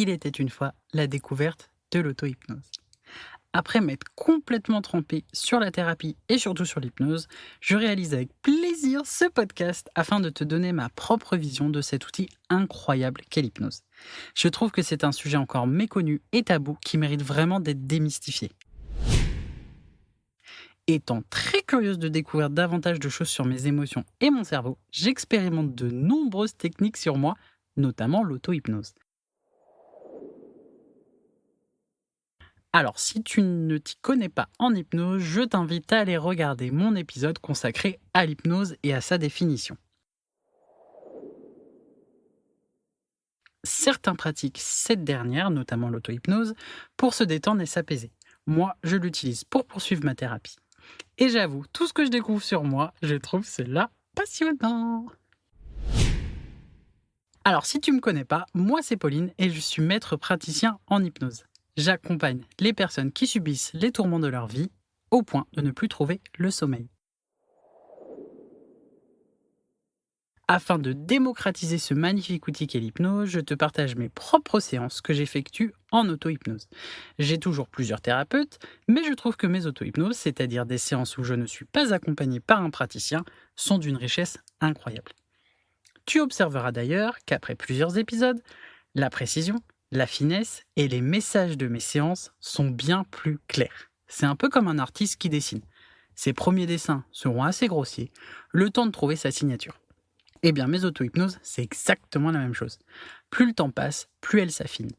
il était une fois la découverte de l'auto-hypnose. Après m'être complètement trempé sur la thérapie et surtout sur l'hypnose, je réalise avec plaisir ce podcast afin de te donner ma propre vision de cet outil incroyable qu'est l'hypnose. Je trouve que c'est un sujet encore méconnu et tabou qui mérite vraiment d'être démystifié. Étant très curieuse de découvrir davantage de choses sur mes émotions et mon cerveau, j'expérimente de nombreuses techniques sur moi, notamment l'auto-hypnose. Alors, si tu ne t'y connais pas en hypnose, je t'invite à aller regarder mon épisode consacré à l'hypnose et à sa définition. Certains pratiquent cette dernière, notamment l'auto-hypnose, pour se détendre et s'apaiser. Moi, je l'utilise pour poursuivre ma thérapie. Et j'avoue, tout ce que je découvre sur moi, je trouve cela passionnant. Alors, si tu ne me connais pas, moi c'est Pauline et je suis maître praticien en hypnose. J'accompagne les personnes qui subissent les tourments de leur vie au point de ne plus trouver le sommeil. Afin de démocratiser ce magnifique outil qu'est l'hypnose, je te partage mes propres séances que j'effectue en auto-hypnose. J'ai toujours plusieurs thérapeutes, mais je trouve que mes auto-hypnoses, c'est-à-dire des séances où je ne suis pas accompagné par un praticien, sont d'une richesse incroyable. Tu observeras d'ailleurs qu'après plusieurs épisodes, la précision, la finesse et les messages de mes séances sont bien plus clairs. C'est un peu comme un artiste qui dessine. Ses premiers dessins seront assez grossiers, le temps de trouver sa signature. Eh bien, mes auto-hypnoses, c'est exactement la même chose. Plus le temps passe, plus elles s'affinent.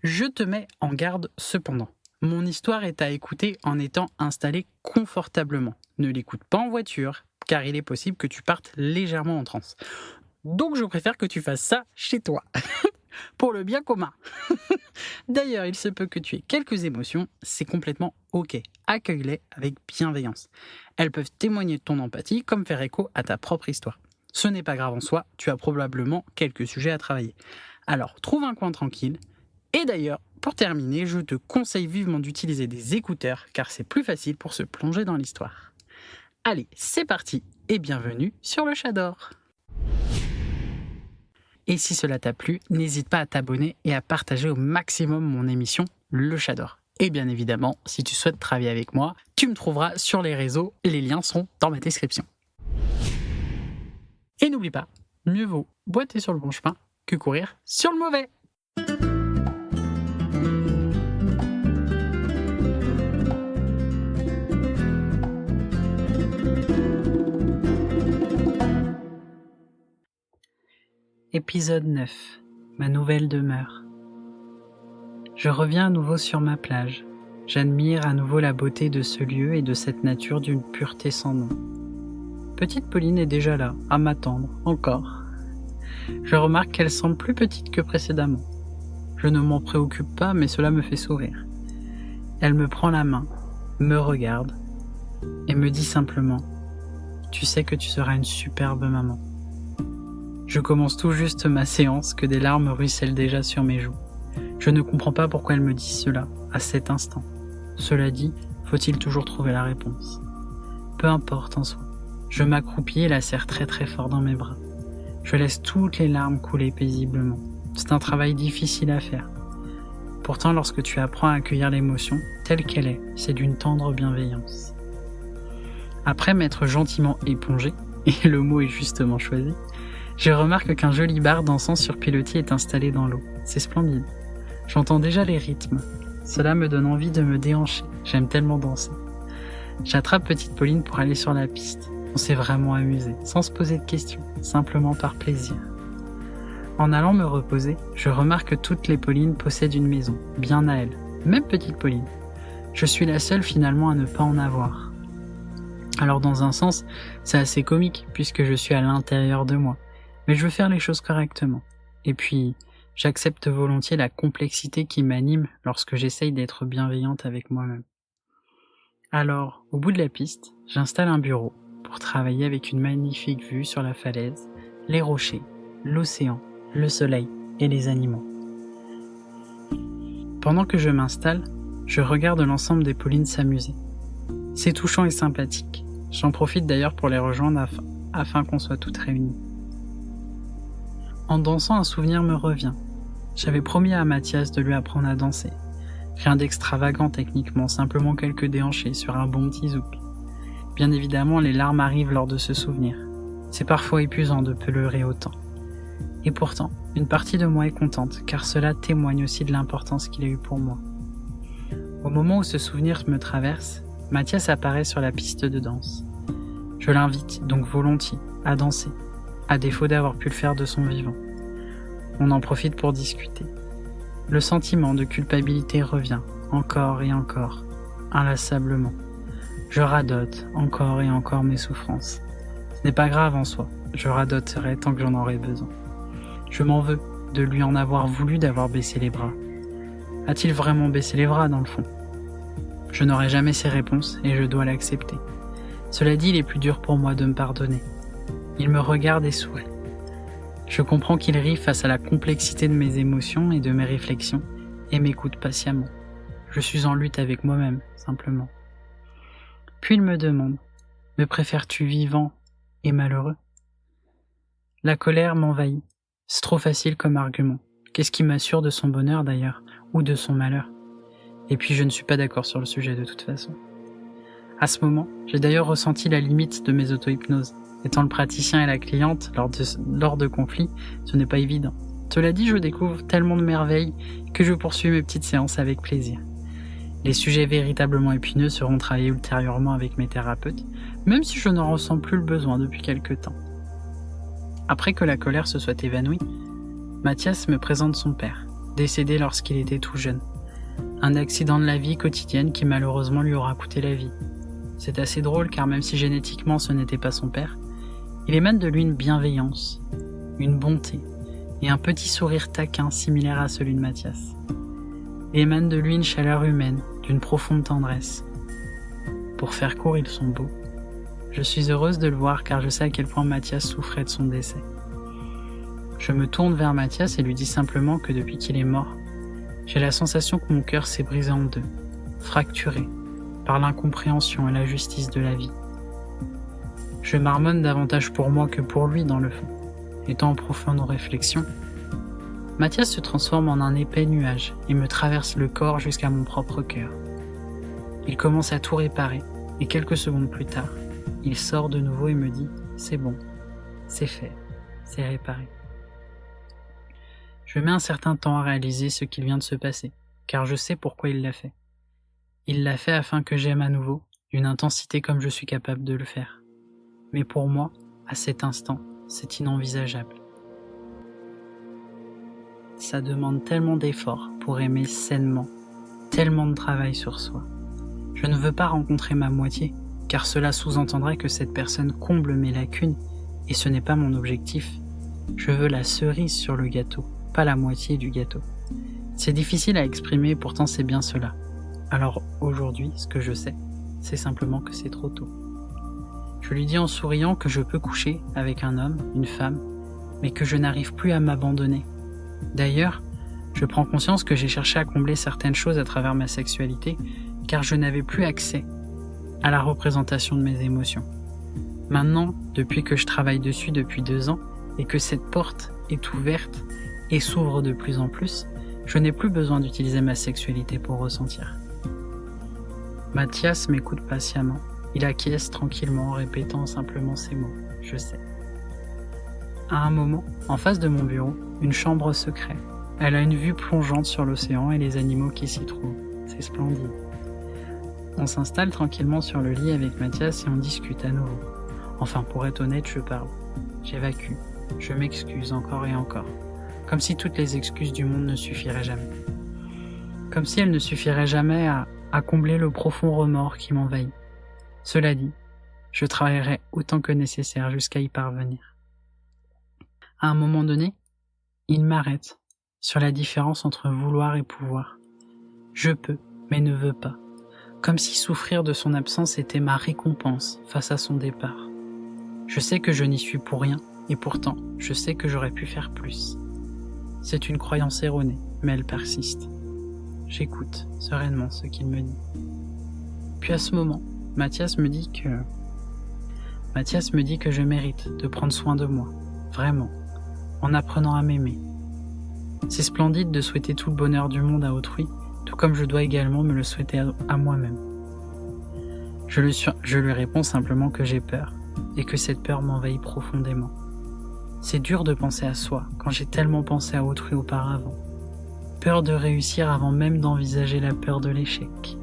Je te mets en garde cependant. Mon histoire est à écouter en étant installé confortablement. Ne l'écoute pas en voiture, car il est possible que tu partes légèrement en transe. Donc je préfère que tu fasses ça chez toi, pour le bien commun. D'ailleurs, il se peut que tu aies quelques émotions, c'est complètement ok. Accueille-les avec bienveillance. Elles peuvent témoigner de ton empathie, comme faire écho à ta propre histoire. Ce n'est pas grave en soi, tu as probablement quelques sujets à travailler. Alors, trouve un coin tranquille. Et d'ailleurs, pour terminer, je te conseille vivement d'utiliser des écouteurs, car c'est plus facile pour se plonger dans l'histoire. Allez, c'est parti, et bienvenue sur le Chat d'Or. Et si cela t'a plu, n'hésite pas à t'abonner et à partager au maximum mon émission Le Chat d'Or. Et bien évidemment, si tu souhaites travailler avec moi, tu me trouveras sur les réseaux, les liens sont dans ma description. Et n'oublie pas, mieux vaut boiter sur le bon chemin que courir sur le mauvais. Épisode 9. Ma nouvelle demeure. Je reviens à nouveau sur ma plage. J'admire à nouveau la beauté de ce lieu et de cette nature d'une pureté sans nom. Petite Pauline est déjà là, à m'attendre, encore. Je remarque qu'elle semble plus petite que précédemment. Je ne m'en préoccupe pas, mais cela me fait sourire. Elle me prend la main, me regarde et me dit simplement « Tu sais que tu seras une superbe maman ». Je commence tout juste ma séance que des larmes ruissellent déjà sur mes joues. Je ne comprends pas pourquoi elle me dit cela, à cet instant. Cela dit, faut-il toujours trouver la réponse? Peu importe en soi. Je m'accroupis et la serre très très fort dans mes bras. Je laisse toutes les larmes couler paisiblement. C'est un travail difficile à faire. Pourtant, lorsque tu apprends à accueillir l'émotion telle qu'elle est, c'est d'une tendre bienveillance. Après m'être gentiment épongé, et le mot est justement choisi, je remarque qu'un joli bar dansant sur pilotis est installé dans l'eau. C'est splendide. J'entends déjà les rythmes. Cela me donne envie de me déhancher. J'aime tellement danser. J'attrape petite Pauline pour aller sur la piste. On s'est vraiment amusé, sans se poser de questions, simplement par plaisir. En allant me reposer, je remarque que toutes les Paulines possèdent une maison, bien à elles, même petite Pauline. Je suis la seule finalement à ne pas en avoir. Alors dans un sens, c'est assez comique puisque je suis à l'intérieur de moi. Mais je veux faire les choses correctement. Et puis, j'accepte volontiers la complexité qui m'anime lorsque j'essaye d'être bienveillante avec moi-même. Alors, au bout de la piste, j'installe un bureau pour travailler avec une magnifique vue sur la falaise, les rochers, l'océan, le soleil et les animaux. Pendant que je m'installe, je regarde l'ensemble des Paulines s'amuser. C'est touchant et sympathique. J'en profite d'ailleurs pour les rejoindre afin qu'on soit toutes réunies. En dansant, un souvenir me revient. J'avais promis à Mathias de lui apprendre à danser. Rien d'extravagant techniquement, simplement quelques déhanchés sur un bon petit zouk. Bien évidemment, les larmes arrivent lors de ce souvenir. C'est parfois épuisant de pleurer autant. Et pourtant, une partie de moi est contente, car cela témoigne aussi de l'importance qu'il a eu pour moi. Au moment où ce souvenir me traverse, Mathias apparaît sur la piste de danse. Je l'invite donc volontiers à danser, à défaut d'avoir pu le faire de son vivant. On en profite pour discuter. Le sentiment de culpabilité revient, encore et encore, inlassablement. Je radote encore et encore mes souffrances. Ce n'est pas grave en soi, je radoterai tant que j'en aurai besoin. Je m'en veux de lui en avoir voulu d'avoir baissé les bras. A-t-il vraiment baissé les bras dans le fond ? Je n'aurai jamais ces réponses et je dois l'accepter. Cela dit, il est plus dur pour moi de me pardonner. Il me regarde et sourit. Je comprends qu'il rit face à la complexité de mes émotions et de mes réflexions et m'écoute patiemment. Je suis en lutte avec moi-même, simplement. Puis il me demande, me préfères-tu vivant et malheureux ? La colère m'envahit. C'est trop facile comme argument. Qu'est-ce qui m'assure de son bonheur d'ailleurs, ou de son malheur ? Et puis je ne suis pas d'accord sur le sujet de toute façon. À ce moment, j'ai d'ailleurs ressenti la limite de mes auto-hypnoses. Étant le praticien et la cliente, lors de conflits, ce n'est pas évident. Cela dit, je découvre tellement de merveilles que je poursuis mes petites séances avec plaisir. Les sujets véritablement épineux seront travaillés ultérieurement avec mes thérapeutes, même si je n'en ressens plus le besoin depuis quelque temps. Après que la colère se soit évanouie, Mathias me présente son père, décédé lorsqu'il était tout jeune. Un accident de la vie quotidienne qui malheureusement lui aura coûté la vie. C'est assez drôle car même si génétiquement ce n'était pas son père, il émane de lui une bienveillance, une bonté et un petit sourire taquin similaire à celui de Mathias. Il émane de lui une chaleur humaine, d'une profonde tendresse. Pour faire court, ils sont beaux. Je suis heureuse de le voir car je sais à quel point Mathias souffrait de son décès. Je me tourne vers Mathias et lui dis simplement que depuis qu'il est mort, j'ai la sensation que mon cœur s'est brisé en deux, fracturé par l'incompréhension et la justice de la vie. Je marmonne davantage pour moi que pour lui dans le fond. Étant en profonde réflexion, Mathias se transforme en un épais nuage et me traverse le corps jusqu'à mon propre cœur. Il commence à tout réparer et quelques secondes plus tard, il sort de nouveau et me dit « C'est bon, c'est fait, c'est réparé ». Je mets un certain temps à réaliser ce qu'il vient de se passer, car je sais pourquoi il l'a fait. Il l'a fait afin que j'aime à nouveau, d'une intensité comme je suis capable de le faire. Mais pour moi, à cet instant, c'est inenvisageable. Ça demande tellement d'efforts pour aimer sainement, tellement de travail sur soi. Je ne veux pas rencontrer ma moitié, car cela sous-entendrait que cette personne comble mes lacunes, et ce n'est pas mon objectif. Je veux la cerise sur le gâteau, pas la moitié du gâteau. C'est difficile à exprimer, pourtant c'est bien cela. Alors aujourd'hui, ce que je sais, c'est simplement que c'est trop tôt. Je lui dis en souriant que je peux coucher avec un homme, une femme, mais que je n'arrive plus à m'abandonner. D'ailleurs, je prends conscience que j'ai cherché à combler certaines choses à travers ma sexualité, car je n'avais plus accès à la représentation de mes émotions. Maintenant, depuis que je travaille dessus depuis 2 ans, et que cette porte est ouverte et s'ouvre de plus en plus, je n'ai plus besoin d'utiliser ma sexualité pour ressentir. Mathias m'écoute patiemment. Il acquiesce tranquillement en répétant simplement ces mots. Je sais. À un moment, en face de mon bureau, une chambre se crée. Elle a une vue plongeante sur l'océan et les animaux qui s'y trouvent. C'est splendide. On s'installe tranquillement sur le lit avec Mathias et on discute à nouveau. Enfin, pour être honnête, je parle. J'évacue. Je m'excuse encore et encore. Comme si toutes les excuses du monde ne suffiraient jamais. Comme si elles ne suffiraient jamais à combler le profond remords qui m'envahit. Cela dit, je travaillerai autant que nécessaire jusqu'à y parvenir. À un moment donné, il m'arrête sur la différence entre vouloir et pouvoir. Je peux, mais ne veux pas. Comme si souffrir de son absence était ma récompense face à son départ. Je sais que je n'y suis pour rien, et pourtant, je sais que j'aurais pu faire plus. C'est une croyance erronée, mais elle persiste. J'écoute sereinement ce qu'il me dit. Puis à ce moment, Mathias me dit que je mérite de prendre soin de moi, vraiment, en apprenant à m'aimer. C'est splendide de souhaiter tout le bonheur du monde à autrui, tout comme je dois également me le souhaiter à moi-même. Je lui réponds simplement que j'ai peur, et que cette peur m'envahit profondément. C'est dur de penser à soi quand j'ai tellement pensé à autrui auparavant. Peur de réussir avant même d'envisager la peur de l'échec.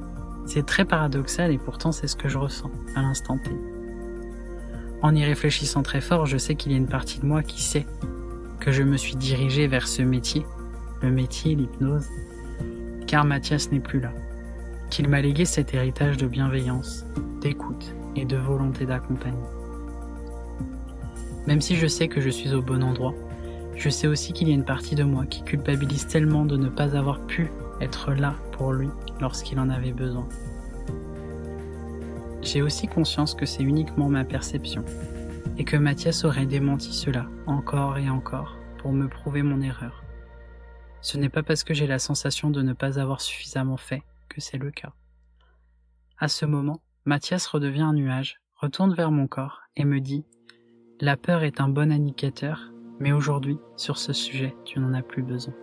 C'est très paradoxal et pourtant c'est ce que je ressens à l'instant T. En y réfléchissant très fort, je sais qu'il y a une partie de moi qui sait que je me suis dirigé vers ce métier, le métier, l'hypnose, car Mathias n'est plus là, qu'il m'a légué cet héritage de bienveillance, d'écoute et de volonté d'accompagner. Même si je sais que je suis au bon endroit, je sais aussi qu'il y a une partie de moi qui culpabilise tellement de ne pas avoir pu être là pour lui lorsqu'il en avait besoin. J'ai aussi conscience que c'est uniquement ma perception et que Mathias aurait démenti cela encore et encore pour me prouver mon erreur. Ce n'est pas parce que j'ai la sensation de ne pas avoir suffisamment fait que c'est le cas. À ce moment, Mathias redevient un nuage, retourne vers mon corps et me dit « La peur est un bon indicateur, mais aujourd'hui, sur ce sujet, tu n'en as plus besoin. »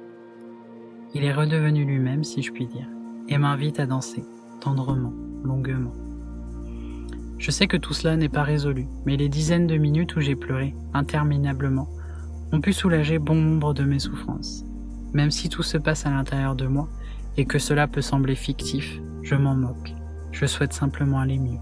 Il est redevenu lui-même, si je puis dire, et m'invite à danser, tendrement, longuement. Je sais que tout cela n'est pas résolu, mais les dizaines de minutes où j'ai pleuré, interminablement, ont pu soulager bon nombre de mes souffrances. Même si tout se passe à l'intérieur de moi, et que cela peut sembler fictif, je m'en moque. Je souhaite simplement aller mieux.